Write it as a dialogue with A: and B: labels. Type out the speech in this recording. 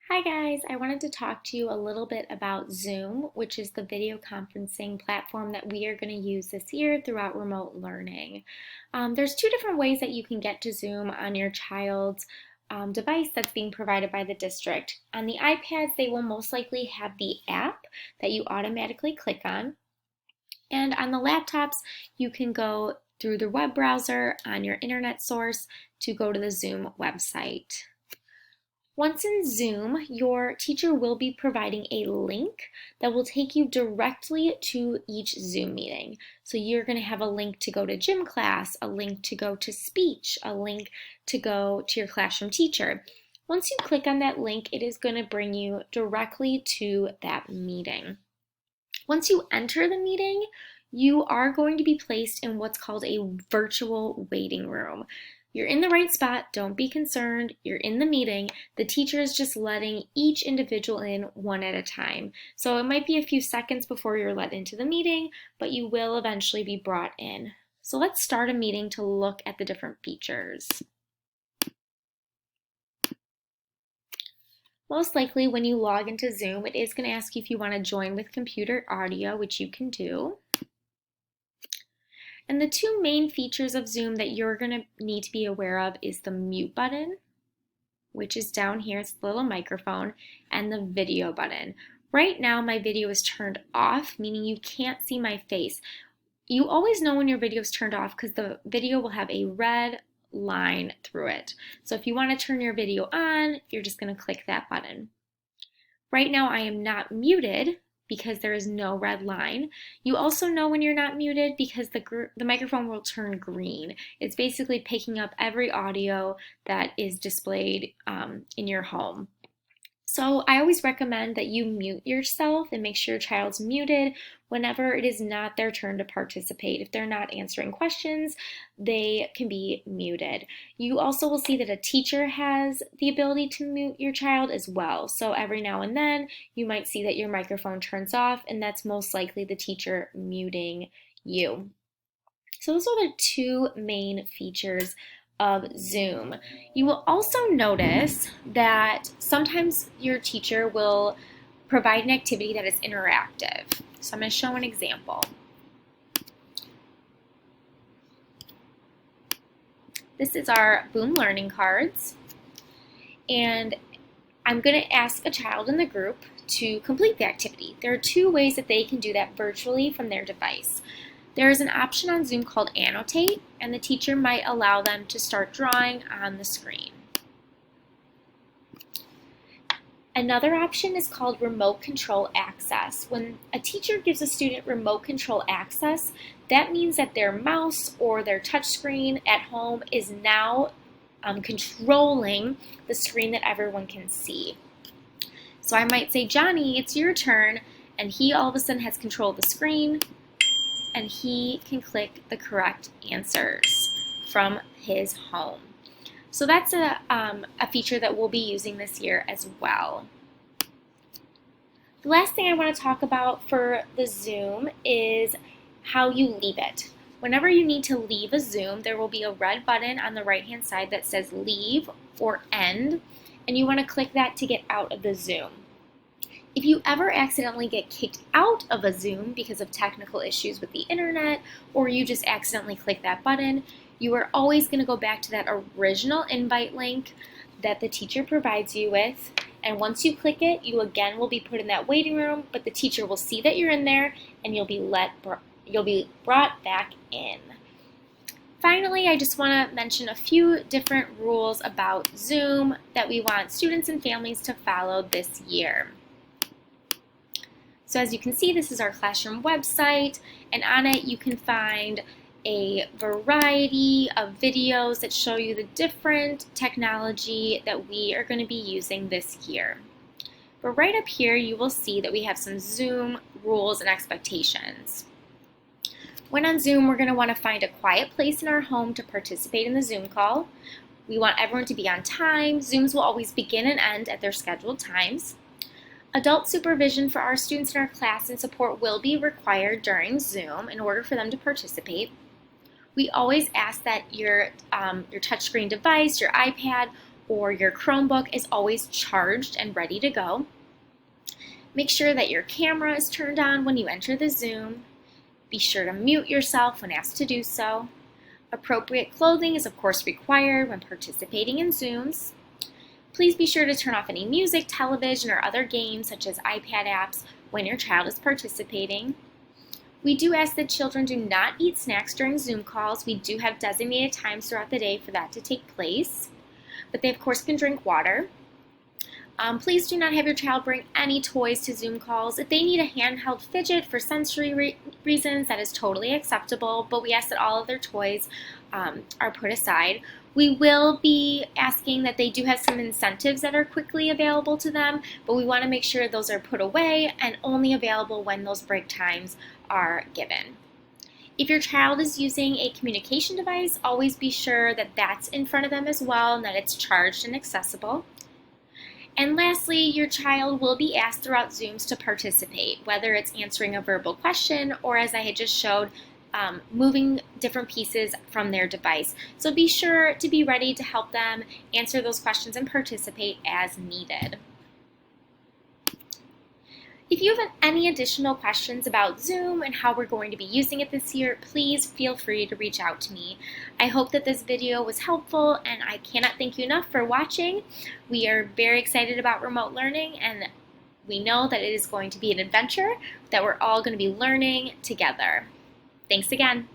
A: Hi guys, I wanted to talk to you a little bit about Zoom, which is the video conferencing platform that we are going to use this year throughout remote learning. There's two different ways that you can get to Zoom on your child's device that's being provided by the district. On the iPads, they will most likely have the app that you automatically click on. And on the laptops, you can go through the web browser on your internet source to go to the Zoom website. Once in Zoom, your teacher will be providing a link that will take you directly to each Zoom meeting. So you're going to have a link to go to gym class, a link to go to speech, a link to go to your classroom teacher. Once you click on that link, it is going to bring you directly to that meeting. Once you enter the meeting, you are going to be placed in what's called a virtual waiting room. You're in the right spot, don't be concerned, you're in the meeting. The teacher is just letting each individual in one at a time. So it might be a few seconds before you're let into the meeting, but you will eventually be brought in. So let's start a meeting to look at the different features. Most likely when you log into Zoom, it is going to ask you if you want to join with computer audio, which you can do. And the two main features of Zoom that you're going to need to be aware of is the mute button, which is down here, it's the little microphone, and the video button. Right now my video is turned off, meaning you can't see my face. You always know when your video is turned off because the video will have a red line through it. So if you want to turn your video on, you're just going to click that button. Right now I am not muted because there is no red line. You also know when you're not muted because the microphone will turn green. It's basically picking up every audio that is displayed in your home. So I always recommend that you mute yourself and make sure your child's muted whenever it is not their turn to participate. If they're not answering questions, they can be muted. You also will see that a teacher has the ability to mute your child as well. So every now and then you might see that your microphone turns off, and that's most likely the teacher muting you. So those are the two main features of Zoom. You will also notice that sometimes your teacher will provide an activity that is interactive. So I'm going to show an example. This is our Boom Learning cards, and I'm going to ask a child in the group to complete the activity. There are two ways that they can do that virtually from their device. There is an option on Zoom called Annotate, and the teacher might allow them to start drawing on the screen. Another option is called Remote Control Access. When a teacher gives a student remote control access, that means that their mouse or their touch screen at home is now controlling the screen that everyone can see. So I might say, Johnny, it's your turn, and he all of a sudden has control of the screen, and he can click the correct answers from his home. So that's a feature that we'll be using this year as well. The last thing I want to talk about for the Zoom is how you leave it. Whenever you need to leave a Zoom, there will be a red button on the right-hand side that says leave or end, and you want to click that to get out of the Zoom. If you ever accidentally get kicked out of a Zoom because of technical issues with the internet, or you just accidentally click that button, you are always going to go back to that original invite link that the teacher provides you with. And once you click it, you again will be put in that waiting room, but the teacher will see that you're in there and you'll be brought back in. Finally, I just want to mention a few different rules about Zoom that we want students and families to follow this year. So as you can see, this is our classroom website, and on it you can find a variety of videos that show you the different technology that we are going to be using this year. But right up here you will see that we have some Zoom rules and expectations. When on Zoom, we're going to want to find a quiet place in our home to participate in the Zoom call. We want everyone to be on time. Zooms will always begin and end at their scheduled times. Adult supervision for our students in our class and support will be required during Zoom in order for them to participate. We always ask that your touchscreen device, your iPad, or your Chromebook is always charged and ready to go. Make sure that your camera is turned on when you enter the Zoom. Be sure to mute yourself when asked to do so. Appropriate clothing is of course required when participating in Zooms. Please be sure to turn off any music, television, or other games such as iPad apps when your child is participating. We do ask that children do not eat snacks during Zoom calls. We do have designated times throughout the day for that to take place, but they of course can drink water. Please do not have your child bring any toys to Zoom calls. If they need a handheld fidget for sensory reasons, that is totally acceptable, but we ask that all of their toys are put aside. We will be asking that they do have some incentives that are quickly available to them, but we want to make sure those are put away and only available when those break times are given. If your child is using a communication device, always be sure that that's in front of them as well and that it's charged and accessible. And lastly, your child will be asked throughout Zooms to participate, whether it's answering a verbal question or, as I had just showed, moving different pieces from their device. So be sure to be ready to help them answer those questions and participate as needed. If you have any additional questions about Zoom and how we're going to be using it this year, please feel free to reach out to me. I hope that this video was helpful, and I cannot thank you enough for watching. We are very excited about remote learning, and we know that it is going to be an adventure that we're all going to be learning together. Thanks again.